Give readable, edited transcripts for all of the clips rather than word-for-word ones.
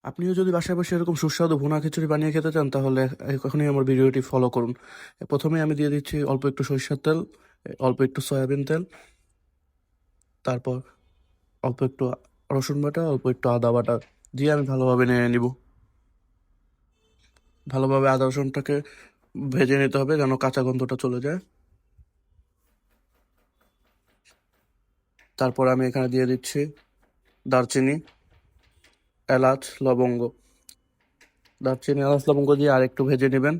আপনিও যদি বাসায় বসে এরকম সুস্বাদু ভুনা খিচুড়ি বানিয়ে খেতে চান তাহলে এখনই আমার ভিডিওটি ফলো করুন। প্রথমে আমি দিয়ে দিচ্ছি অল্প একটু সরিষার তেল, অল্প একটু সয়াবিন তেল, তারপর অল্প একটু রসুন বাটা, অল্প একটু আদা বাটা দিয়ে আমি ভালোভাবে নেড়ে নিব। ভালোভাবে আদা রসুনটাকে ভেজে নিতে হবে যেন কাঁচা গন্ধটা চলে যায়। তারপর আমি এখানে দিয়ে দিচ্ছি দারচিনি, এলাচ, লবঙ্গ। দারচিনি, এলাচ, লবঙ্গ দিয়ে আরেকটু ভেজে নেবেন।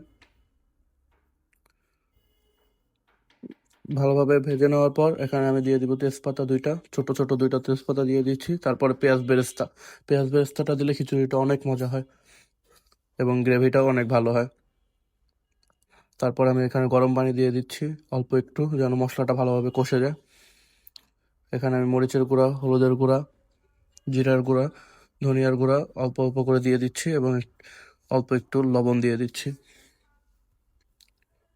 ভালোভাবে ভেজে নেওয়ার পর এখানে আমি দিয়ে দিব তেজপাতা দুইটা, ছোট ছোট দুইটা তেজপাতা দিয়ে দিচ্ছি। তারপরে পেঁয়াজ বেরেস্তা, পেঁয়াজ বেরেস্তাটা দিলে খিচুড়িটা অনেক মজা হয় এবং গ্রেভিটাও অনেক ভালো হয়। তারপর আমি এখানে গরম পানি দিয়ে দিচ্ছি অল্প একটু, যেন মশলাটা ভালোভাবে কষে যায়। এখানে আমি মরিচের গুঁড়া, হলুদের গুঁড়া, জিরার গুঁড়া, ধনিয়ার গুঁড়া অল্প অল্প করে দিয়ে দিচ্ছি এবং অল্প একটু লবণ দিয়ে দিচ্ছি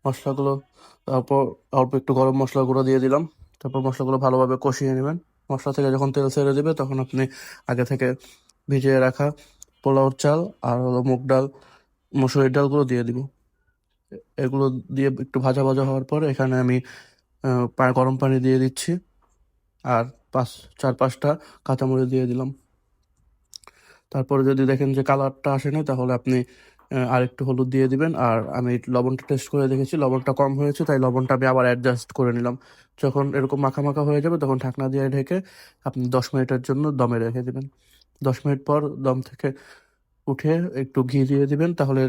মশলাগুলো। তারপর অল্প একটু গরম মশলা গুঁড়ো দিয়ে দিলাম। তারপর মশলাগুলো ভালোভাবে কষিয়ে নেবেন। মশলা থেকে যখন তেল ছেড়ে দেবে তখন আপনি আগে থেকে ভিজিয়ে রাখা পোলাওর চাল আর হলো মুগ ডাল, মসুরির ডালগুলো দিয়ে দিব। এগুলো দিয়ে একটু ভাজা ভাজা হওয়ার পর এখানে আমি গরম পানি দিয়ে দিচ্ছি আর চার পাঁচটা কাঁচামরিচ দিয়ে দিলাম। তারপরে যদি দেখেন যে কালারটা আসেনি তাহলে আপনি আরেকটু হলুদ দিয়ে দিবেন। আর আমি লবণটা টেস্ট করে দেখেছি, লবণটা কম হয়েছে, তাই লবণটা আমি আবার অ্যাডজাস্ট করে নিলাম। যখন এরকম মাখা মাখা হয়ে যাবে তখন ঢাকনা দিয়ে ঢেকে আপনি 10 মিনিটের জন্য দমে রেখে দিবেন। 10 মিনিট পর দম থেকে উঠে একটু ঘি দিয়ে দিবেন, তাহলে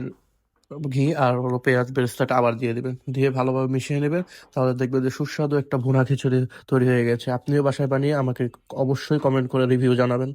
ঘি আর হলো পেঁয়াজ বেরেস্তাটা আবার দিয়ে দিবেন, দিয়ে ভালোভাবে মিশিয়ে নেবেন। তাহলে দেখবেন যে সুস্বাদু একটা ভুনা খিচুড়ি তৈরি হয়ে গেছে। আপনিও বাসায় বানিয়ে আমাকে অবশ্যই কমেন্ট করে রিভিউ জানাবেন।